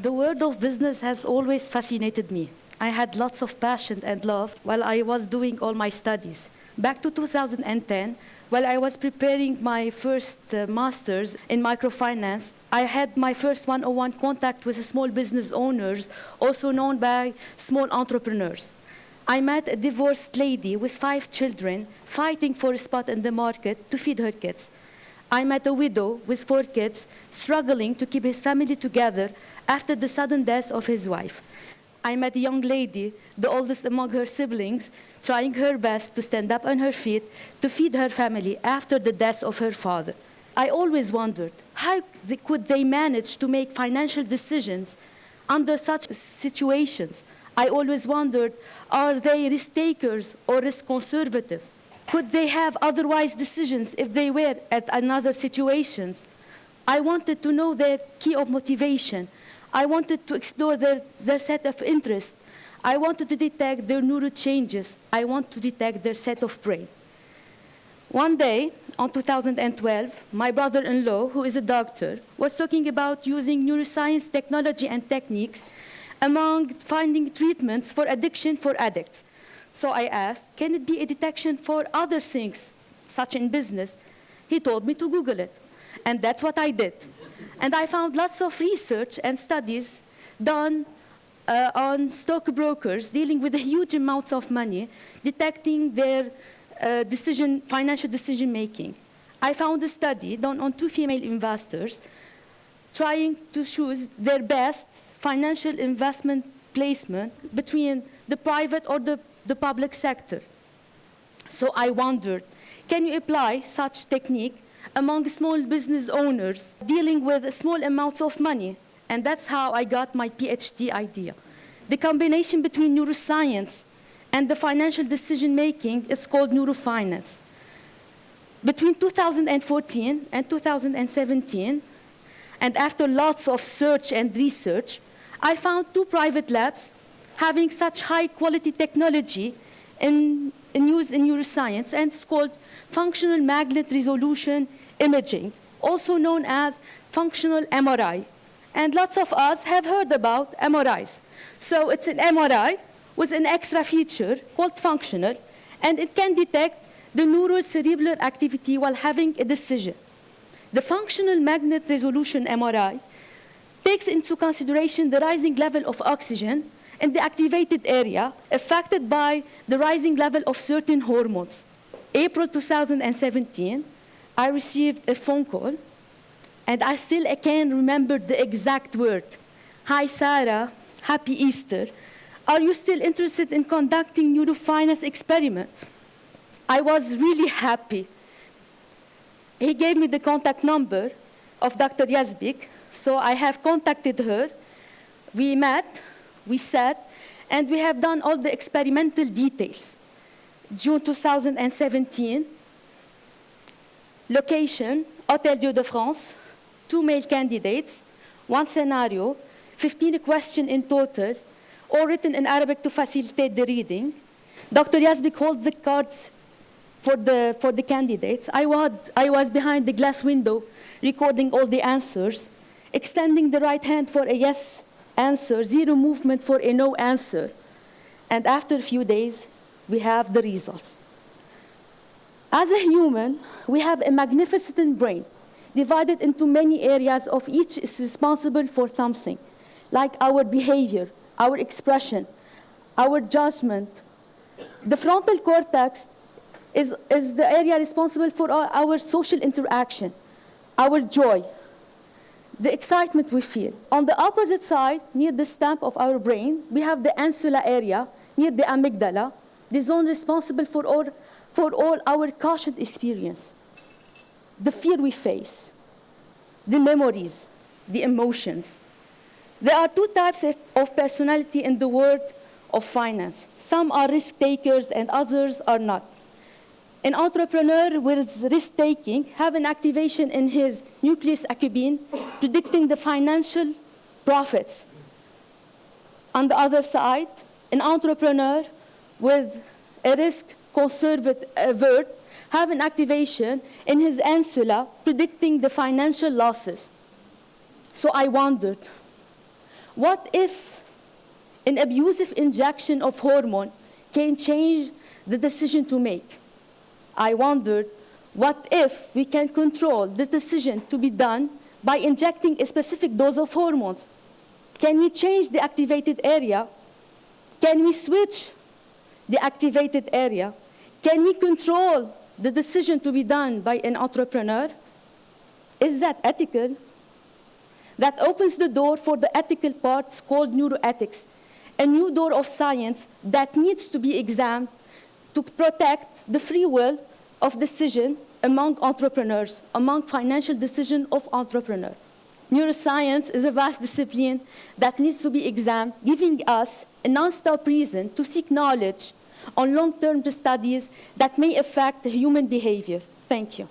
The world of business has always fascinated me. I had lots of passion and love while I was doing all my studies. Back to 2010, while I was preparing my first master's in microfinance, I had my first one-on-one contact with small business owners, also known by small entrepreneurs. I met a divorced lady with 5 children fighting for a spot in the market to feed her kids. I met a widow with 4 kids struggling to keep his family together after the sudden death of his wife. I met a young lady, the oldest among her siblings, trying her best to stand up on her feet to feed her family after the death of her father. I always wondered, how could they manage to make financial decisions under such situations? I always wondered, are they risk takers or risk conservative? Could they have otherwise decisions if they were at another situations? I wanted to know their key of motivation. I wanted to explore their set of interests. I wanted to detect their neuro changes. I want to detect their set of brain. One day, in 2012, my brother-in-law, who is a doctor, was talking about using neuroscience technology and techniques among finding treatments for addiction for addicts. So I asked, can it be a detection for other things, such in business? He told me to Google it. And that's what I did. And I found lots of research and studies done on stockbrokers dealing with huge amounts of money, detecting their financial decision-making. I found a study done on 2 female investors trying to choose their best financial investment placement between the private or the public sector. So I wondered, can you apply such technique among small business owners dealing with small amounts of money? And that's how I got my PhD idea. The combination between neuroscience and the financial decision-making is called neurofinance. Between 2014 and 2017, and after lots of search and research, I found 2 private labs having such high-quality technology in use in neuroscience, and it's called functional magnet resolution imaging, also known as functional MRI. And lots of us have heard about MRIs. So it's an MRI with an extra feature called functional, and it can detect the neural cerebral activity while having a decision. The functional magnet resolution MRI takes into consideration the rising level of oxygen in the activated area affected by the rising level of certain hormones. April 2017, I received a phone call, and I can remember the exact word. Hi, Sara, happy Easter. Are you still interested in conducting neurofinance experiment? I was really happy. He gave me the contact number of Dr. Yazbek, so I have contacted her. We met, we sat, and we have done all the experimental details. June 2017, location, Hôtel Dieu de France, 2 male candidates, 1 scenario, 15 questions in total, all written in Arabic to facilitate the reading. Dr. Yazbek holds the cards for the candidates. I was behind the glass window recording all the answers, extending the right hand for a yes answer, 0 movement for a no answer. And after a few days, we have the results. As a human, we have a magnificent brain divided into many areas, of each is responsible for something, like our behavior, our expression, our judgment. The frontal cortex is the area responsible for our social interaction, our joy, the excitement we feel. On the opposite side, near the stump of our brain, we have the insula area, near the amygdala, the zone responsible for all our conscious experience, the fear we face, the memories, the emotions. There are 2 types of personality in the world of finance. Some are risk takers and others are not. An entrepreneur with risk-taking have an activation in his nucleus accumbens, predicting the financial profits. On the other side, an entrepreneur with a risk-conservative avert have an activation in his insula, predicting the financial losses. So I wondered, What if an abusive injection of hormone can change the decision to make? I wondered, what if we can control the decision to be done by injecting a specific dose of hormones? Can we change the activated area? Can we switch the activated area? Can we control the decision to be done by an entrepreneur? Is that ethical? That opens the door for the ethical parts called neuroethics, a new door of science that needs to be examined to protect the free will of decision among entrepreneurs, among financial decision of entrepreneurs. Neuroscience is a vast discipline that needs to be examined, giving us a non-stop reason to seek knowledge on long-term studies that may affect human behavior. Thank you.